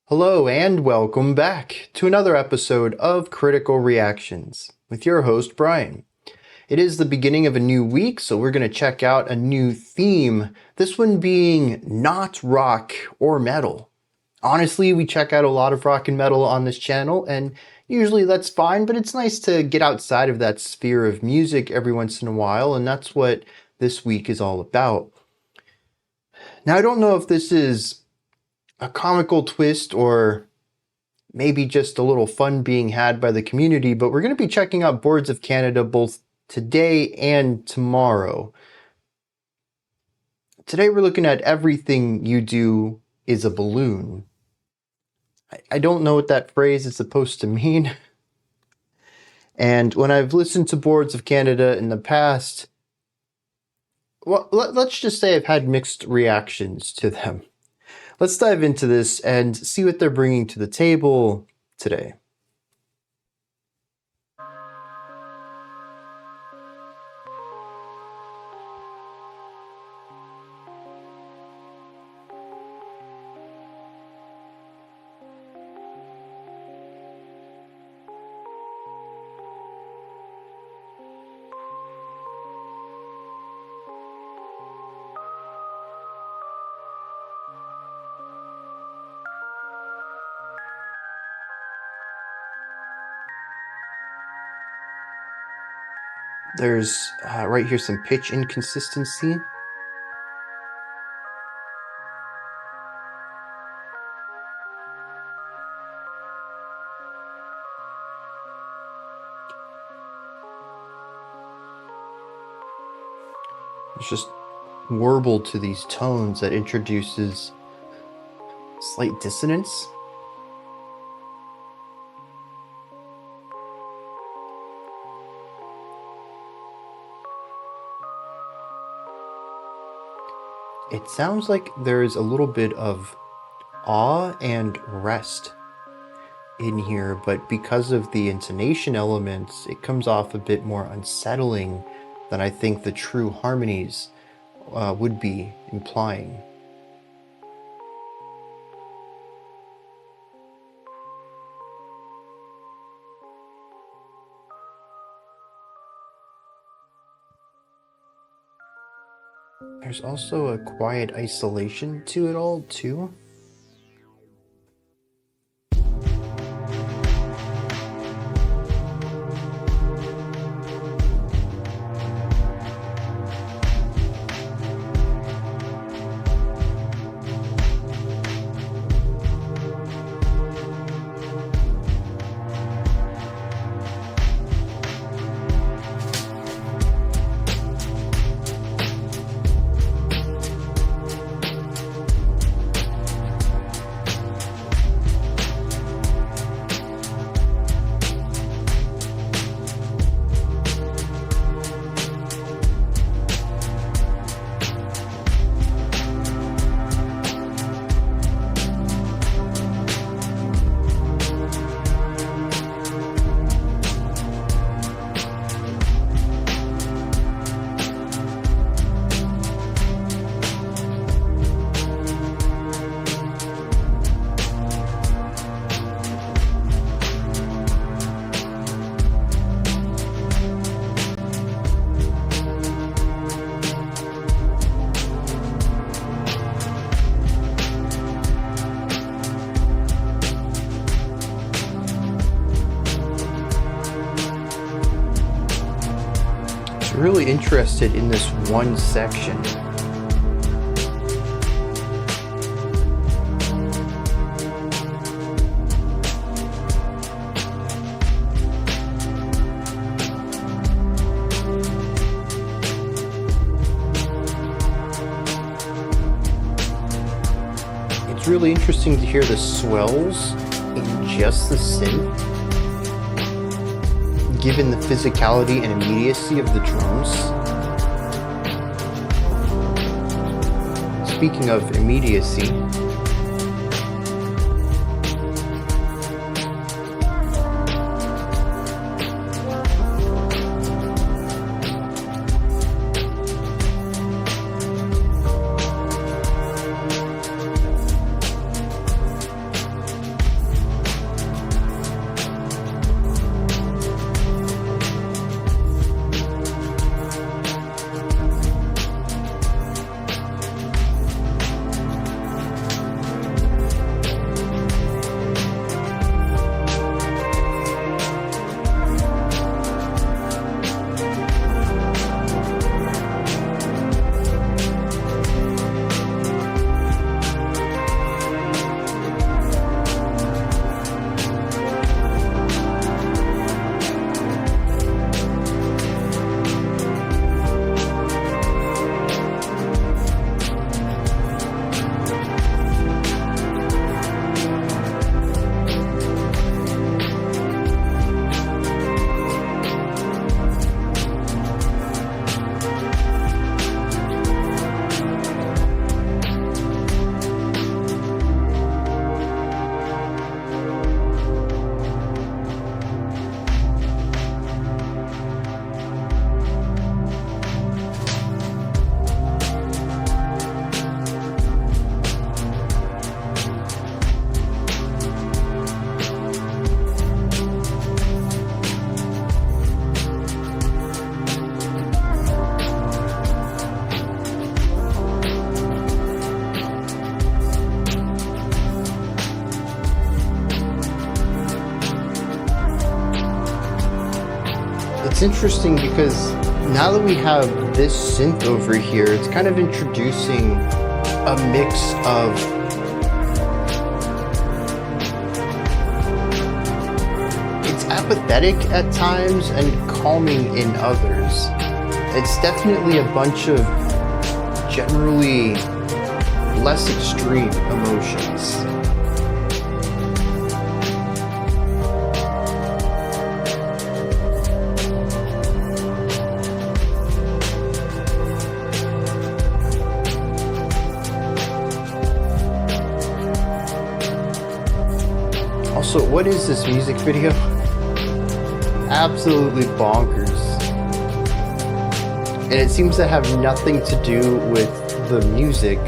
Hello and welcome back to another episode of Critical Reactions with your host, Bryan. It is the beginning of a new week, so we're going to check out a new theme, this one being not rock or metal. Honestly, we check out a lot of rock and metal on this channel, and usually that's fine, but it's nice to get outside of that sphere of music every once in a while, and that's what this week is all about. Now, I don't know if this is a comical twist or maybe just a little fun being had by the community, but we're going to be checking out Boards of Canada both today and tomorrow. Today we're looking at Everything You Do Is a Balloon. I don't know what that phrase is supposed to mean. And when I've listened to Boards of Canada in the past, well, let's just say I've had mixed reactions to them. Let's dive into this and see what they're bringing to the table today. There's right here some pitch inconsistency. There's just warble to these tones that introduces slight dissonance. It sounds like there's a little bit of awe and rest in here, but because of the intonation elements, it comes off a bit more unsettling than I think the true harmonies would be implying. There's also a quiet isolation to it all, too. Really interested in this one section. It's really interesting to hear the swells in just the synth, given the physicality and immediacy of the drums. Speaking of immediacy, It's interesting because now that we have this synth over here, it's kind of introducing a mix of it's apathetic at times and calming in others. It's definitely a bunch of generally less extreme emotions. Also, what is this music video? Absolutely bonkers. And it seems to have nothing to do with the music.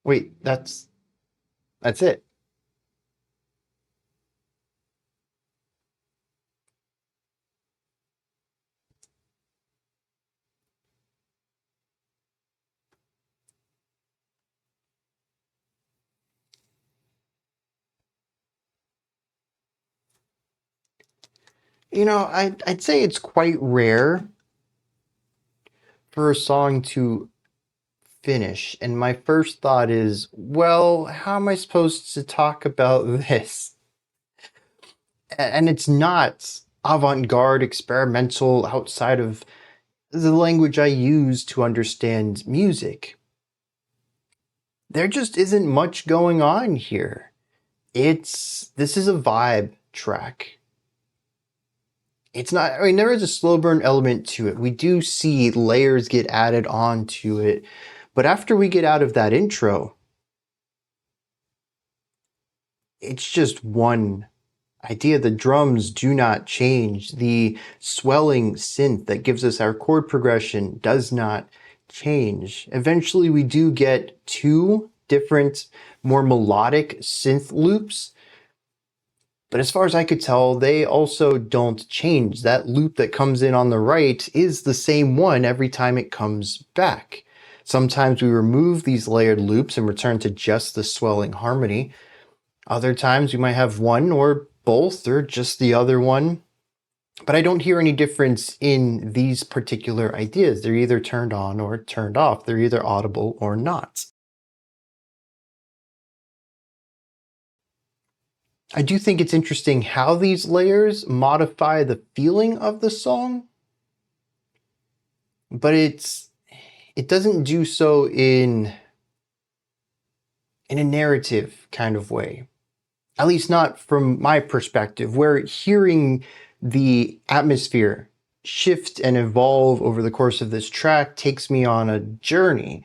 Wait, that's it. I'd say it's quite rare for a song to finish, and my first thought is, well, how am I supposed to talk about this? And it's not avant-garde, experimental, outside of the language I use to understand music. There just isn't much going on here. This is a vibe track. It's not, I mean, there is a slow burn element to it. We do see layers get added onto it. But after we get out of that intro, it's just one idea. The drums do not change. The swelling synth that gives us our chord progression does not change. Eventually, we do get two different, more melodic synth loops. But as far as I could tell, they also don't change. That loop that comes in on the right is the same one every time it comes back. Sometimes we remove these layered loops and return to just the swelling harmony. Other times we might have one or both or just the other one. But I don't hear any difference in these particular ideas. They're either turned on or turned off. They're either audible or not. I do think it's interesting how these layers modify the feeling of the song, but it doesn't do so in a narrative kind of way. At least not from my perspective, where hearing the atmosphere shift and evolve over the course of this track takes me on a journey.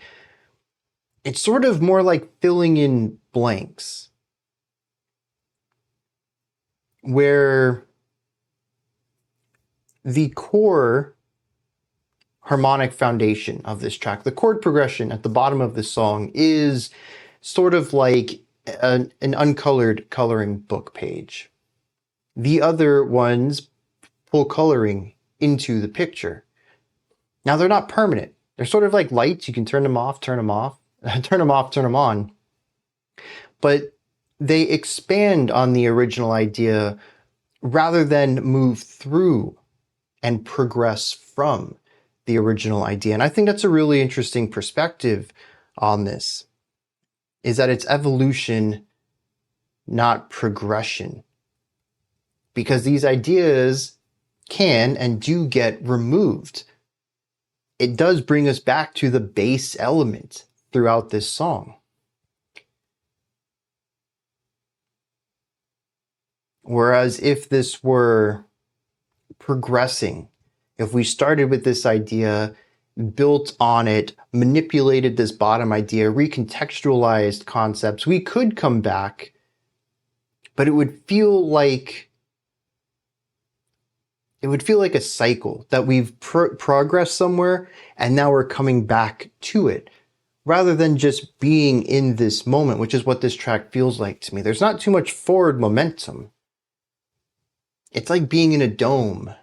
It's sort of more like filling in blanks, where the core harmonic foundation of this track, the chord progression at the bottom of the song, is sort of like an uncolored coloring book page. The other ones pull coloring into the picture. Now, they're not permanent. They're sort of like lights. You can turn them off, turn them off, turn them off, turn them on. But they expand on the original idea rather than move through and progress from the original idea. And I think that's a really interesting perspective on this, is that it's evolution, not progression. Because these ideas can and do get removed. It does bring us back to the base element throughout this song. Whereas if this were progressing, if we started with this idea built on it, manipulated this bottom idea, recontextualized concepts, we could come back, but it would feel like a cycle that we've progressed somewhere and now we're coming back to it, rather than just being in this moment, which is what this track feels like to me. There's not too much forward momentum. It's like being in a dome,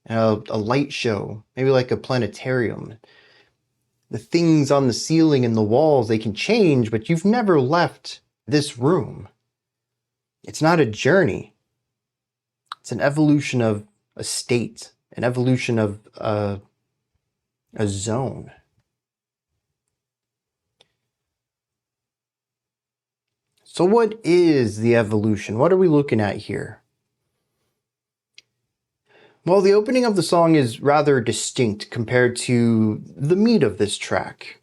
a light show, maybe like a planetarium. The things on the ceiling and the walls, they can change, but you've never left this room. It's not a journey. It's an evolution of a state, an evolution of a zone. So what is the evolution? What are we looking at here? Well, the opening of the song is rather distinct compared to the meat of this track.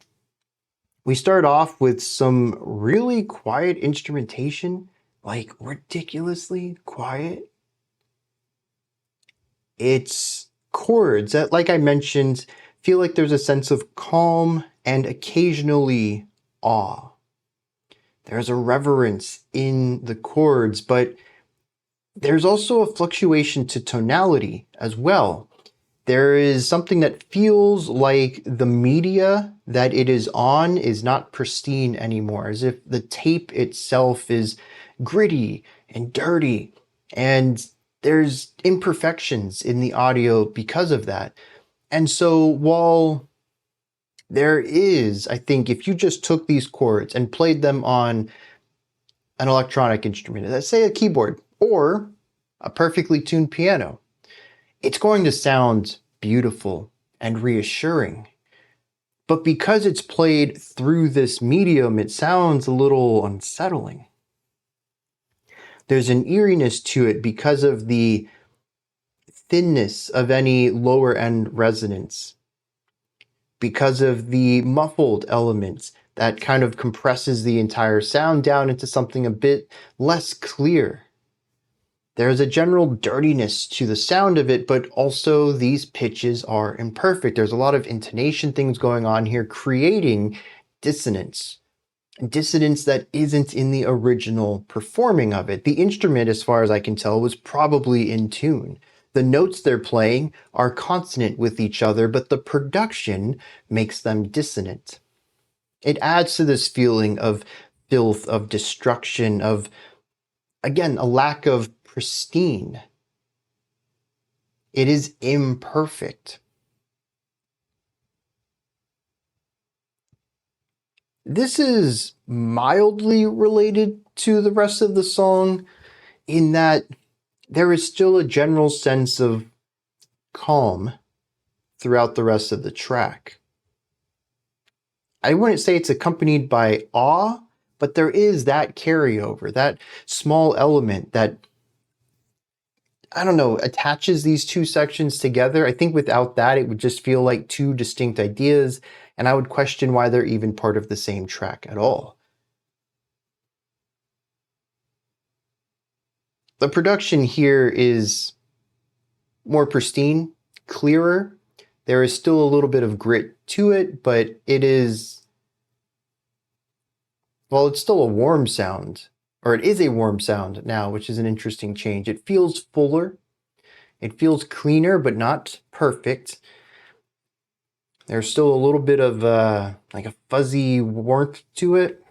We start off with some really quiet instrumentation, like ridiculously quiet. It's chords that, like I mentioned, feel like there's a sense of calm and occasionally awe. There's a reverence in the chords, but there's also a fluctuation to tonality as well. There is something that feels like the media that it is on is not pristine anymore, as if the tape itself is gritty and dirty, and there's imperfections in the audio because of that. And so while there is, I think, if you just took these chords and played them on an electronic instrument, let's say a keyboard or a perfectly tuned piano, it's going to sound beautiful and reassuring. But because it's played through this medium, it sounds a little unsettling. There's an eeriness to it because of the thinness of any lower end resonance, because of the muffled elements that kind of compresses the entire sound down into something a bit less clear. There's a general dirtiness to the sound of it, but also these pitches are imperfect. There's a lot of intonation things going on here, creating dissonance. Dissonance that isn't in the original performing of it. The instrument, as far as I can tell, was probably in tune. The notes they're playing are consonant with each other, but the production makes them dissonant. It adds to this feeling of filth, of destruction, of, again, a lack of pristine. It is imperfect. This is mildly related to the rest of the song in that there is still a general sense of calm throughout the rest of the track. I wouldn't say it's accompanied by awe, but there is that carryover, that small element that, I don't know, attaches these two sections together. I think without that, it would just feel like two distinct ideas, and I would question why they're even part of the same track at all. The production here is more pristine, clearer. There is still a little bit of grit to it, but it is, well, it's still a warm sound, or it is a warm sound now, which is an interesting change. It feels fuller. It feels cleaner, but not perfect. There's still a little bit of like a fuzzy warmth to it.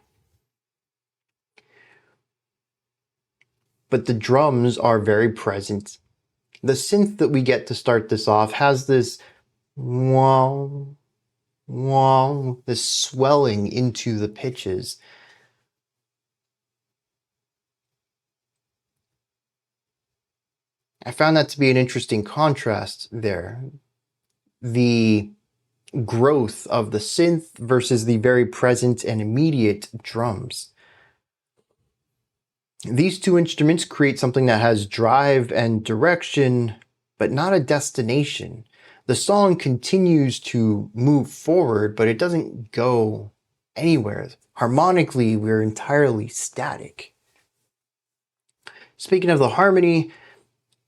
But the drums are very present. The synth that we get to start this off has this wow, wow, this swelling into the pitches. I found that to be an interesting contrast there. The growth of the synth versus the very present and immediate drums. These two instruments create something that has drive and direction, but not a destination. The song continues to move forward, but it doesn't go anywhere. Harmonically, we're entirely static. Speaking of the harmony,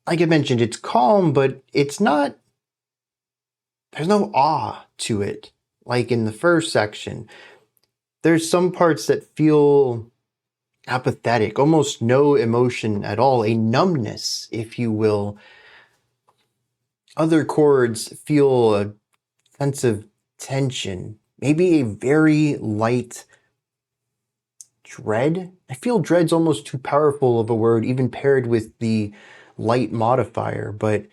like I mentioned, it's calm, but it's not there's no awe to it. Like in the first section, there's some parts that feel apathetic, almost no emotion at all, a numbness, if you will. Other chords feel a sense of tension, maybe a very light dread. I feel dread's almost too powerful of a word, even paired with the light modifier, but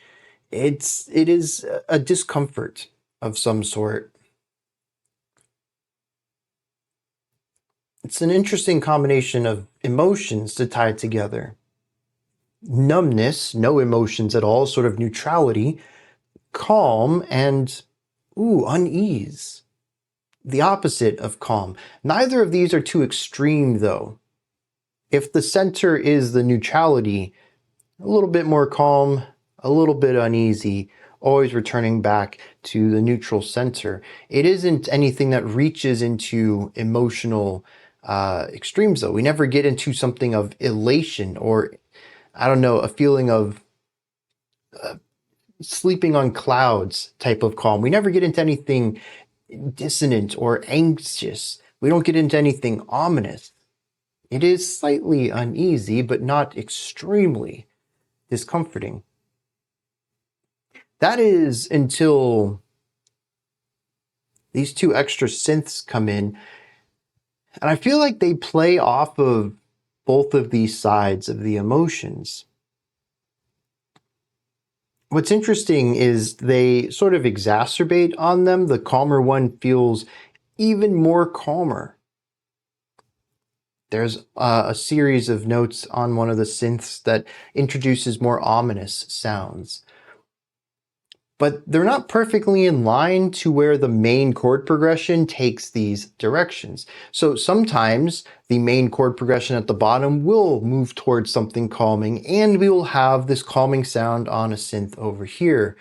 it is a discomfort of some sort. It's an interesting combination of emotions to tie together. Numbness, no emotions at all, sort of neutrality, calm, and unease. The opposite of calm. Neither of these are too extreme, though. If the center is the neutrality, a little bit more calm, a little bit uneasy, always returning back to the neutral center. It isn't anything that reaches into emotional extremes, though. We never get into something of elation or, I don't know, a feeling of sleeping on clouds type of calm. We never get into anything dissonant or anxious. We don't get into anything ominous. It is slightly uneasy, but not extremely discomforting. That is until these two extra synths come in, and I feel like they play off of both of these sides of the emotions. What's interesting is they sort of exacerbate on them. The calmer one feels even more calmer. There's a series of notes on one of the synths that introduces more ominous sounds. But they're not perfectly in line to where the main chord progression takes these directions. So sometimes the main chord progression at the bottom will move towards something calming, and we will have this calming sound on a synth over here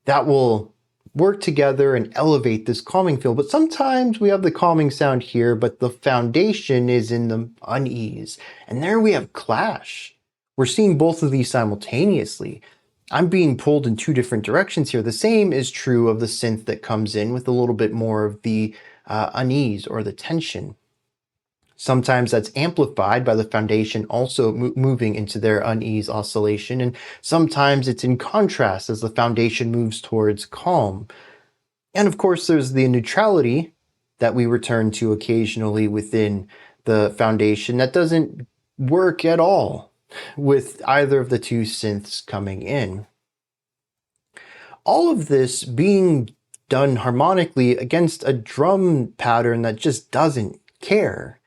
that will work together and elevate this calming feel. But sometimes we have the calming sound here, but the foundation is in the unease. And there we have clash. We're seeing both of these simultaneously. I'm being pulled in two different directions here. The same is true of the synth that comes in with a little bit more of the unease or the tension. Sometimes that's amplified by the foundation also moving into their unease oscillation, and sometimes it's in contrast as the foundation moves towards calm. And of course, there's the neutrality that we return to occasionally within the foundation that doesn't work at all with either of the two synths coming in. All of this being done harmonically against a drum pattern that just doesn't care.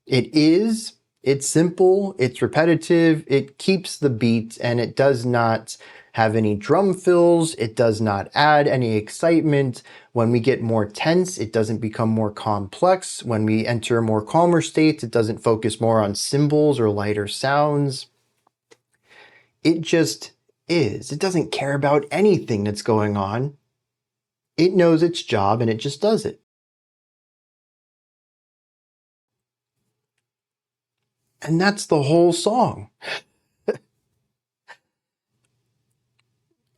It's simple, it's repetitive, it keeps the beat, and it does not have any drum fills, it does not add any excitement. When we get more tense, it doesn't become more complex. When we enter more calmer states, it doesn't focus more on cymbals or lighter sounds. It just is. It doesn't care about anything that's going on. It knows its job and it just does it. And that's the whole song.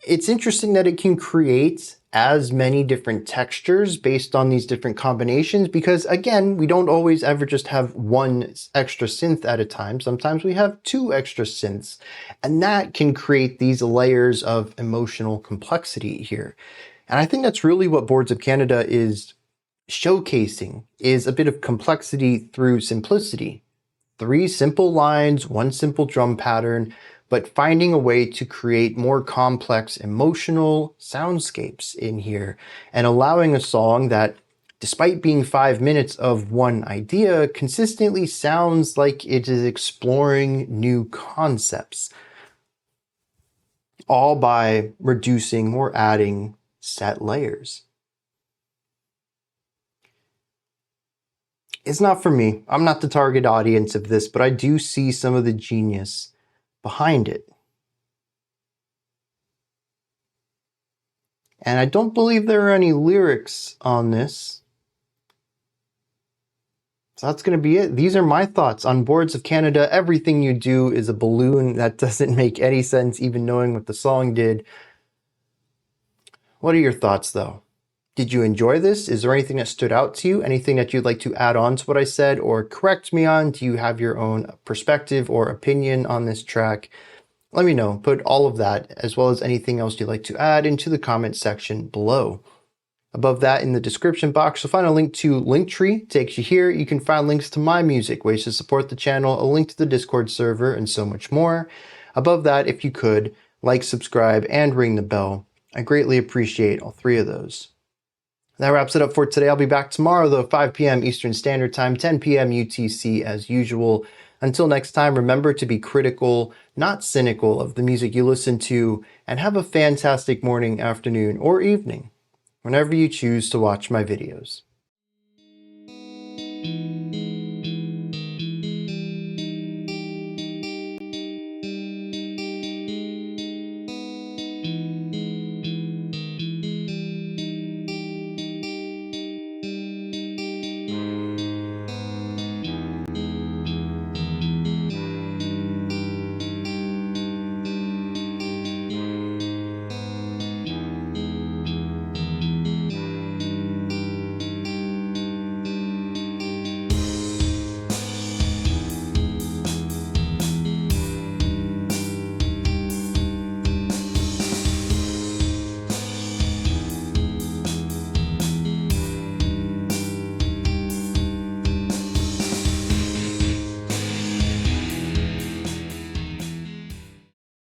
It's interesting that it can create as many different textures based on these different combinations because, again, we don't always ever just have one extra synth at a time. Sometimes we have two extra synths, and that can create these layers of emotional complexity here. And I think that's really what Boards of Canada is showcasing, is a bit of complexity through simplicity. 3 simple lines, 1 simple drum pattern, but finding a way to create more complex emotional soundscapes in here and allowing a song that, despite being 5 minutes of one idea, consistently sounds like it is exploring new concepts, all by reducing or adding set layers. It's not for me. I'm not the target audience of this, but I do see some of the genius behind it. And I don't believe there are any lyrics on this. So that's going to be it. These are my thoughts on Boards of Canada. Everything you do is a balloon. That doesn't make any sense, even knowing what the song did. What are your thoughts though? Did you enjoy this? Is there anything that stood out to you? Anything that you'd like to add on to what I said or correct me on? Do you have your own perspective or opinion on this track? Let me know. Put all of that, as well as anything else you'd like to add, into the comment section below. Above that, in the description box, you'll find a link to Linktree. Takes you here. You can find links to my music, ways to support the channel, a link to the Discord server, and so much more. Above that, if you could, like, subscribe, and ring the bell. I greatly appreciate all three of those. That wraps it up for today. I'll be back tomorrow, though, 5 p.m. Eastern Standard Time, 10 p.m. UTC as usual. Until next time, remember to be critical, not cynical, of the music you listen to, and have a fantastic morning, afternoon, or evening, whenever you choose to watch my videos.